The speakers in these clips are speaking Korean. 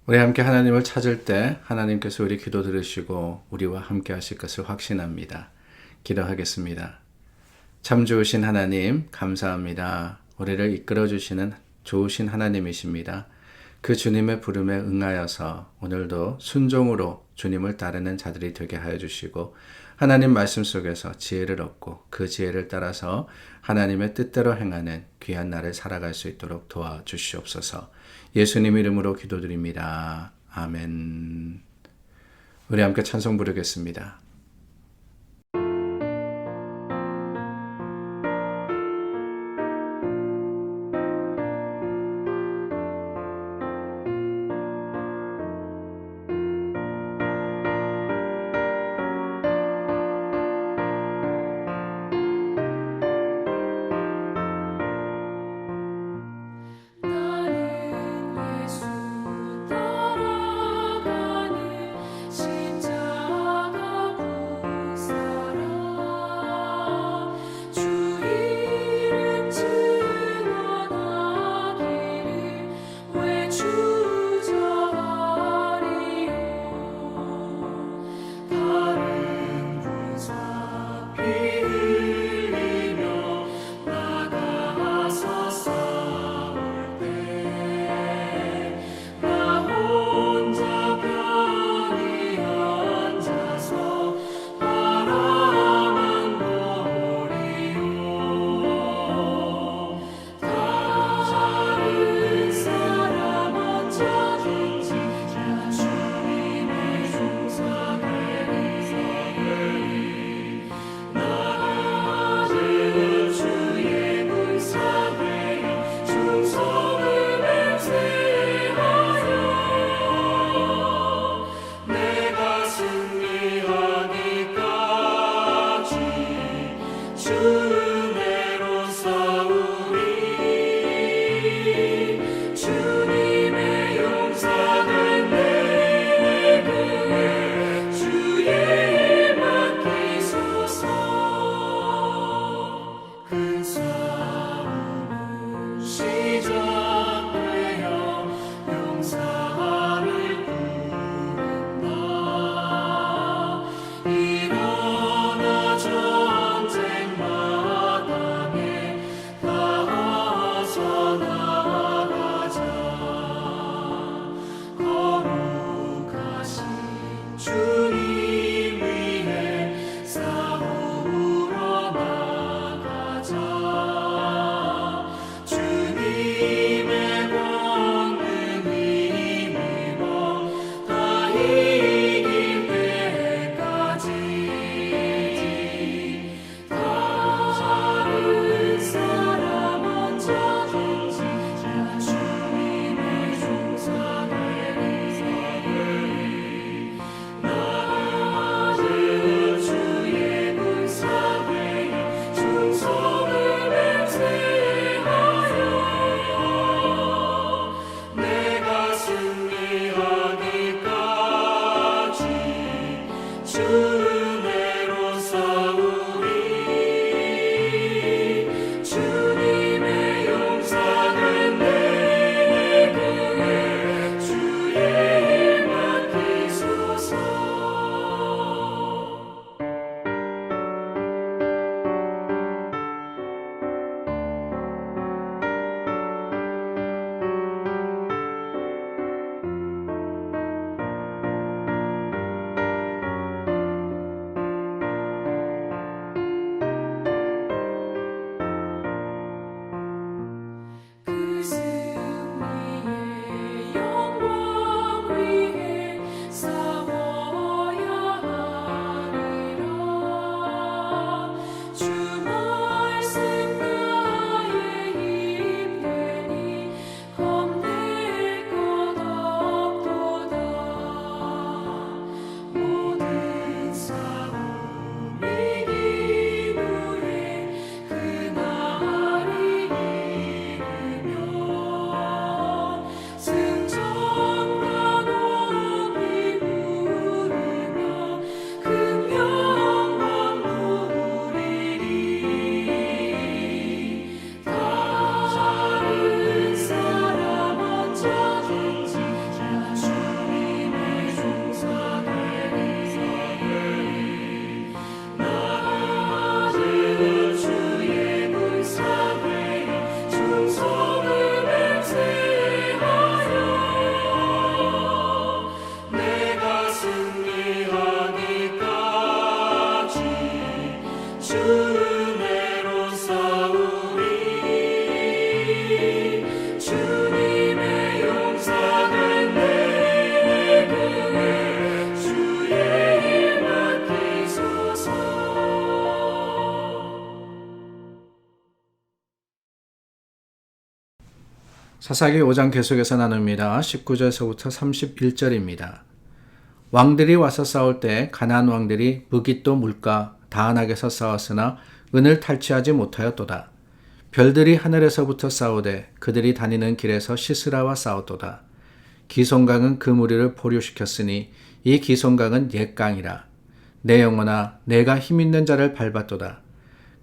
우리 함께 하나님을 찾을 때 하나님께서 우리 기도 들으시고 우리와 함께 하실 것을 확신합니다. 기도하겠습니다. 참 좋으신 하나님, 감사합니다. 우리를 이끌어 주시는 좋으신 하나님이십니다. 그 주님의 부름에 응하여서 오늘도 순종으로 주님을 따르는 자들이 되게 하여 주시고 하나님 말씀 속에서 지혜를 얻고 그 지혜를 따라서 하나님의 뜻대로 행하는 귀한 날을 살아갈 수 있도록 도와주시옵소서. 예수님 이름으로 기도드립니다. 아멘. 우리 함께 찬송 부르겠습니다. 나는 예수 따라가는 십자가 사사기 5장 계속해서 나눕니다. 19절서부터 31절입니다. 왕들이 와서 싸울 때 가나안 왕들이 무깃도 물가 다한악에서 싸웠으나 은을 탈취하지 못하였도다. 별들이 하늘에서부터 싸우되 그들이 다니는 길에서 시스라와 싸웠도다. 기손강은 그 무리를 포류시켰으니 이 기손강은 옛 강이라. 내 영혼아 내가 힘있는 자를 밟았도다.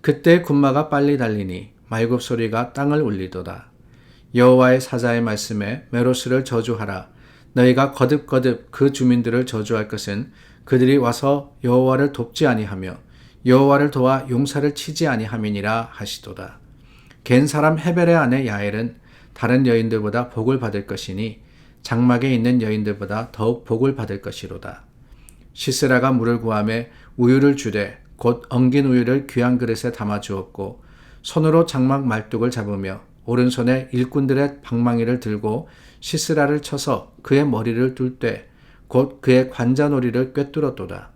그때 군마가 빨리 달리니 말굽소리가 땅을 울리도다. 여호와의 사자의 말씀에 메로스를 저주하라. 너희가 거듭거듭 그 주민들을 저주할 것은 그들이 와서 여호와를 돕지 아니하며 여호와를 도와 용사를 치지 아니함이니라 하시도다. 겐 사람 헤벨의 아내 야엘은 다른 여인들보다 복을 받을 것이니 장막에 있는 여인들보다 더욱 복을 받을 것이로다. 시스라가 물을 구하매 우유를 주되 곧 엉긴 우유를 귀한 그릇에 담아 주었고 손으로 장막 말뚝을 잡으며 오른손에 일꾼들의 방망이를 들고 시스라를 쳐서 그의 머리를 뚫 때 곧 그의 관자놀이를 꿰뚫었도다.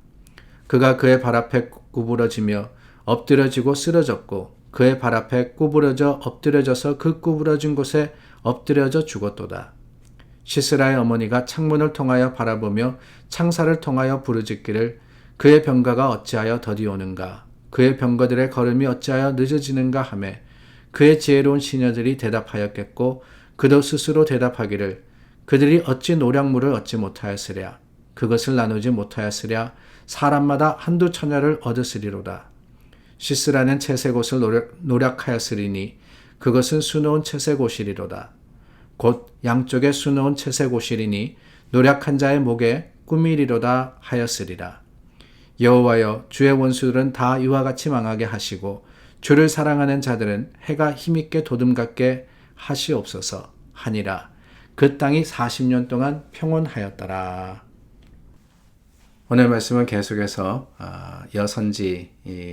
그가 그의 발 앞에 구부러지며 엎드려지고 쓰러졌고 그의 발 앞에 구부러져 엎드려져서 그 구부러진 곳에 엎드려져 죽었도다. 시스라의 어머니가 창문을 통하여 바라보며 창살을 통하여 부르짖기를 그의 병가가 어찌하여 더디오는가 그의 병거들의 걸음이 어찌하여 늦어지는가 하매 그의 지혜로운 시녀들이 대답하였겠고 그도 스스로 대답하기를 그들이 어찌 노량물을 얻지 못하였으랴 그것을 나누지 못하였으랴 사람마다 한두 처녀를 얻으시리로다. 시스라는 채색 옷을 노력하였으리니 그것은 수놓은 채색 옷이리로다. 곧 양쪽에 수놓은 채색 옷이리니 노력한 자의 목에 꾸미리로다 하였으리라. 여호와여 주의 원수들은 다 이와 같이 망하게 하시고 주를 사랑하는 자들은 해가 힘있게 도둠같게 하시옵소서 하니라. 그 땅이 40년 동안 평온하였더라. 오늘 말씀은 계속해서 여선지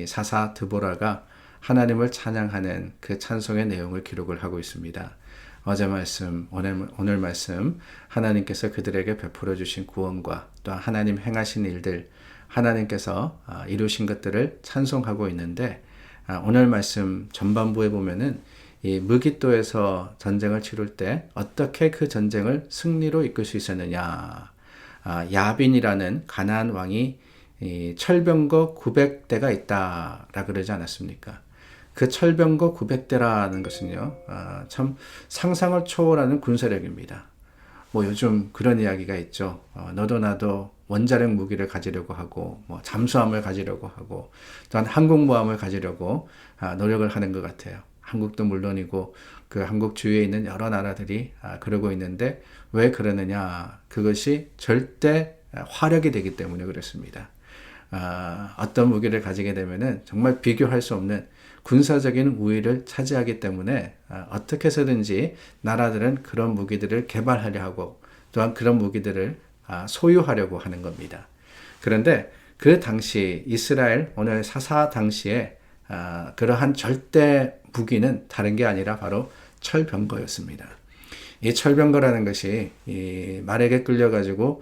사사 드보라가 하나님을 찬양하는 그 찬송의 내용을 기록을 하고 있습니다. 어제 말씀, 오늘 말씀 하나님께서 그들에게 베풀어 주신 구원과 또 하나님 행하신 일들, 하나님께서 이루신 것들을 찬송하고 있는데 오늘 말씀 전반부에 보면은 이 무깃도에서 전쟁을 치룰 때 어떻게 그 전쟁을 승리로 이끌 수 있었느냐. 야빈이라는 가나안 왕이 철병거 900대가 있다라 그러지 않았습니까? 그 철병거 900대라는 것은요, 참 상상을 초월하는 군사력입니다. 뭐 요즘 그런 이야기가 있죠. 너도 나도 원자력 무기를 가지려고 하고, 뭐 잠수함을 가지려고 하고, 또한 항공모함을 가지려고 노력을 하는 것 같아요. 한국도 물론이고 그 한국 주위에 있는 여러 나라들이 그러고 있는데 왜 그러느냐? 그것이 절대 화력이 되기 때문에 그렇습니다. 어떤 무기를 가지게 되면은 정말 비교할 수 없는 군사적인 우위를 차지하기 때문에 어떻게 해서든지 나라들은 그런 무기들을 개발하려 하고 또한 그런 무기들을 소유하려고 하는 겁니다. 그런데 그 당시 이스라엘 오늘 사사 당시에 그러한 절대 무기는 다른 게 아니라 바로 철병거였습니다. 이 철병거라는 것이 이 말에게 끌려가지고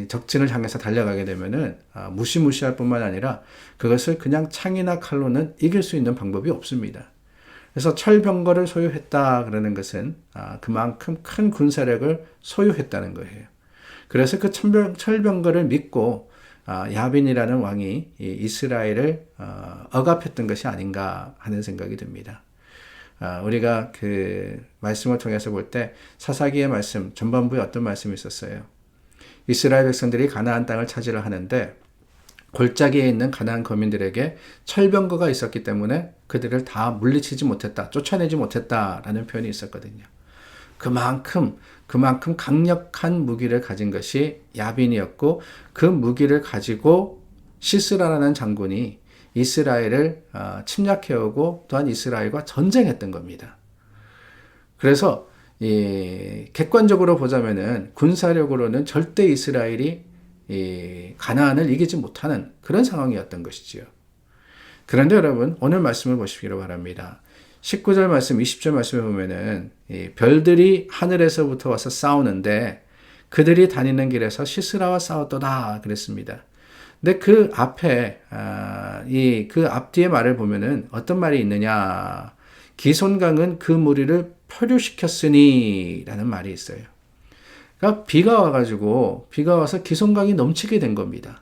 적진을 향해서 달려가게 되면은 무시무시할 뿐만 아니라 그것을 그냥 창이나 칼로는 이길 수 있는 방법이 없습니다. 그래서 철병거를 소유했다 그러는 것은 그만큼 큰 군사력을 소유했다는 거예요. 그래서 그 철병거를 믿고 야빈이라는 왕이 이스라엘을 억압했던 것이 아닌가 하는 생각이 듭니다. 우리가 그 말씀을 통해서 볼 때 사사기의 말씀 전반부에 어떤 말씀이 있었어요? 이스라엘 백성들이 가나안 땅을 차지를 하는데 골짜기에 있는 가나안 거민들에게 철병거가 있었기 때문에 그들을 다 물리치지 못했다, 쫓아내지 못했다라는 표현이 있었거든요. 그만큼 강력한 무기를 가진 것이 야빈이었고 그 무기를 가지고 시스라라는 장군이 이스라엘을 침략해오고 또한 이스라엘과 전쟁했던 겁니다. 그래서 객관적으로 보자면은 군사력으로는 절대 이스라엘이 가나안을 이기지 못하는 그런 상황이었던 것이지요. 그런데 여러분 오늘 말씀을 보시기를 바랍니다. 19절 말씀, 20절 말씀에 보면은 별들이 하늘에서부터 와서 싸우는데 그들이 다니는 길에서 시스라와 싸웠도다 그랬습니다. 근데 그 앞에 그 앞뒤의 말을 보면은 어떤 말이 있느냐? 기손강은 그 무리를 표류시켰으니 라는 말이 있어요. 그러니까 비가 와서 기손강이 넘치게 된 겁니다.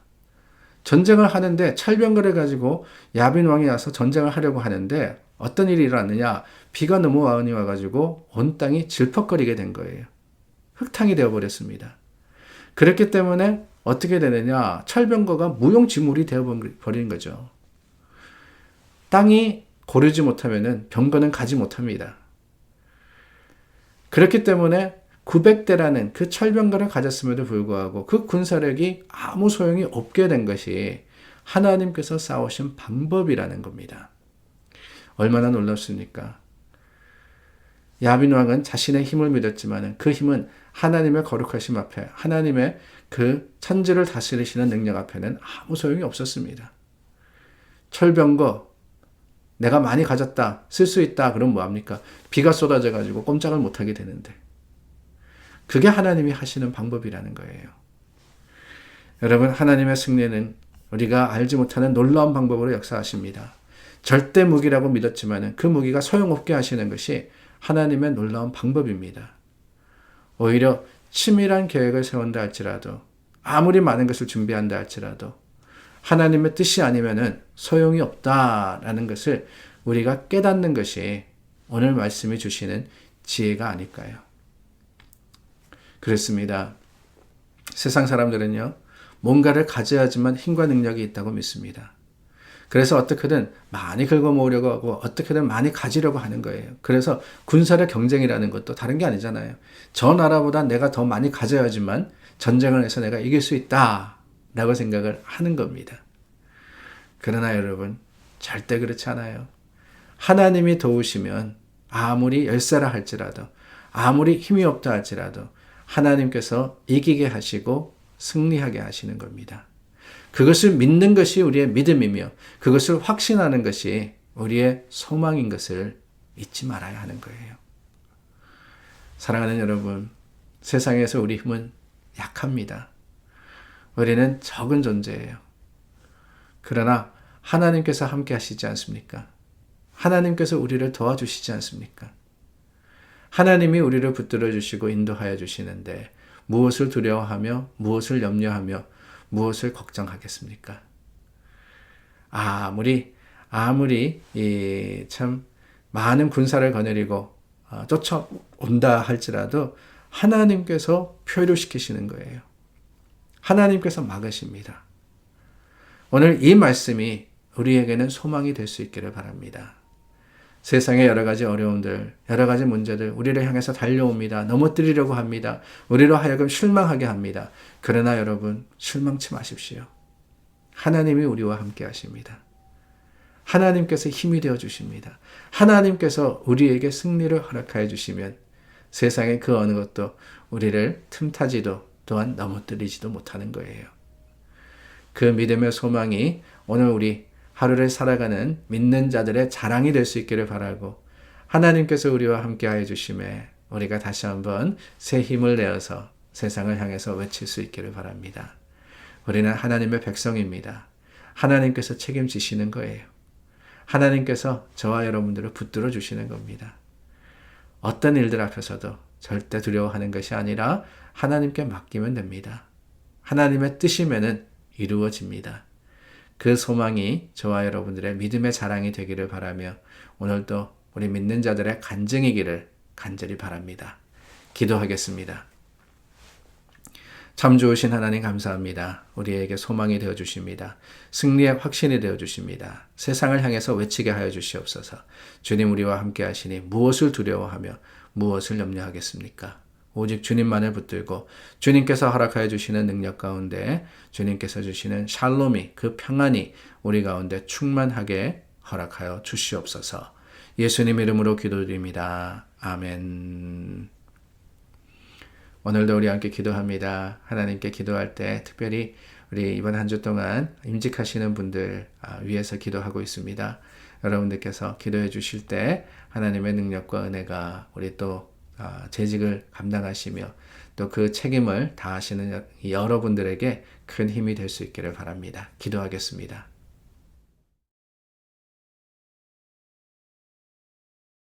전쟁을 하는데 철병거를 가지고 야빈 왕이 와서 전쟁을 하려고 하는데 어떤 일이 일어났느냐? 비가 너무 많이 와가지고 온 땅이 질퍽거리게 된 거예요. 흙탕이 되어버렸습니다. 그렇기 때문에 어떻게 되느냐? 철병거가 무용지물이 되어버린 거죠. 땅이 고르지 못하면 병거는 가지 못합니다. 그렇기 때문에 900대라는 그 철병거를 가졌음에도 불구하고 그 군사력이 아무 소용이 없게 된 것이 하나님께서 싸우신 방법이라는 겁니다. 얼마나 놀랍습니까? 야빈 왕은 자신의 힘을 믿었지만 그 힘은 하나님의 거룩하심 앞에, 하나님의 그 천지를 다스리시는 능력 앞에는 아무 소용이 없었습니다. 철병거 내가 많이 가졌다, 쓸 수 있다, 그럼 뭐합니까? 비가 쏟아져 가지고 꼼짝을 못하게 되는데. 그게 하나님이 하시는 방법이라는 거예요. 여러분, 하나님의 승리는 우리가 알지 못하는 놀라운 방법으로 역사하십니다. 절대 무기라고 믿었지만 그 무기가 소용없게 하시는 것이 하나님의 놀라운 방법입니다. 오히려 치밀한 계획을 세운다 할지라도, 아무리 많은 것을 준비한다 할지라도 하나님의 뜻이 아니면은 소용이 없다라는 것을 우리가 깨닫는 것이 오늘 말씀이 주시는 지혜가 아닐까요? 그렇습니다. 세상 사람들은요, 뭔가를 가져야지만 힘과 능력이 있다고 믿습니다. 그래서 어떻게든 많이 긁어모으려고 하고 어떻게든 많이 가지려고 하는 거예요. 그래서 군사력 경쟁이라는 것도 다른 게 아니잖아요. 저 나라보다 내가 더 많이 가져야지만 전쟁을 해서 내가 이길 수 있다라고 생각을 하는 겁니다. 그러나 여러분, 절대 그렇지 않아요. 하나님이 도우시면 아무리 열세라 할지라도, 아무리 힘이 없다 할지라도 하나님께서 이기게 하시고 승리하게 하시는 겁니다. 그것을 믿는 것이 우리의 믿음이며 그것을 확신하는 것이 우리의 소망인 것을 잊지 말아야 하는 거예요. 사랑하는 여러분, 세상에서 우리 힘은 약합니다. 우리는 적은 존재예요. 그러나 하나님께서 함께 하시지 않습니까? 하나님께서 우리를 도와주시지 않습니까? 하나님이 우리를 붙들어 주시고 인도하여 주시는데 무엇을 두려워하며 무엇을 염려하며 무엇을 걱정하겠습니까? 아무리 참 많은 군사를 거느리고 쫓아온다 할지라도 하나님께서 표류시키시는 거예요. 하나님께서 막으십니다. 오늘 이 말씀이 우리에게는 소망이 될 수 있기를 바랍니다. 세상의 여러 가지 어려움들, 여러 가지 문제들 우리를 향해서 달려옵니다. 넘어뜨리려고 합니다. 우리로 하여금 실망하게 합니다. 그러나 여러분, 실망치 마십시오. 하나님이 우리와 함께 하십니다. 하나님께서 힘이 되어 주십니다. 하나님께서 우리에게 승리를 허락하여 주시면 세상의 그 어느 것도 우리를 틈타지도 또한 넘어뜨리지도 못하는 거예요. 그 믿음의 소망이 오늘 우리 하루를 살아가는 믿는 자들의 자랑이 될 수 있기를 바라고, 하나님께서 우리와 함께 하여 주심에 우리가 다시 한번 새 힘을 내어서 세상을 향해서 외칠 수 있기를 바랍니다. 우리는 하나님의 백성입니다. 하나님께서 책임지시는 거예요. 하나님께서 저와 여러분들을 붙들어 주시는 겁니다. 어떤 일들 앞에서도 절대 두려워하는 것이 아니라 하나님께 맡기면 됩니다. 하나님의 뜻이면은 이루어집니다. 그 소망이 저와 여러분들의 믿음의 자랑이 되기를 바라며 오늘도 우리 믿는 자들의 간증이기를 간절히 바랍니다. 기도하겠습니다. 참 좋으신 하나님 감사합니다. 우리에게 소망이 되어 주십니다. 승리의 확신이 되어 주십니다. 세상을 향해서 외치게 하여 주시옵소서. 주님, 우리와 함께 하시니 무엇을 두려워하며 무엇을 염려하겠습니까? 오직 주님만을 붙들고 주님께서 허락하여 주시는 능력 가운데 주님께서 주시는 샬롬이, 그 평안이 우리 가운데 충만하게 허락하여 주시옵소서. 예수님 이름으로 기도드립니다. 아멘. 오늘도 우리 함께 기도합니다. 하나님께 기도할 때 특별히 우리 이번 한 주 동안 임직하시는 분들 위해서 기도하고 있습니다. 여러분들께서 기도해 주실 때 하나님의 능력과 은혜가 우리 또 재직을 감당하시며 또 그 책임을 다하시는 여러분들에게 큰 힘이 될 수 있기를 바랍니다. 기도하겠습니다.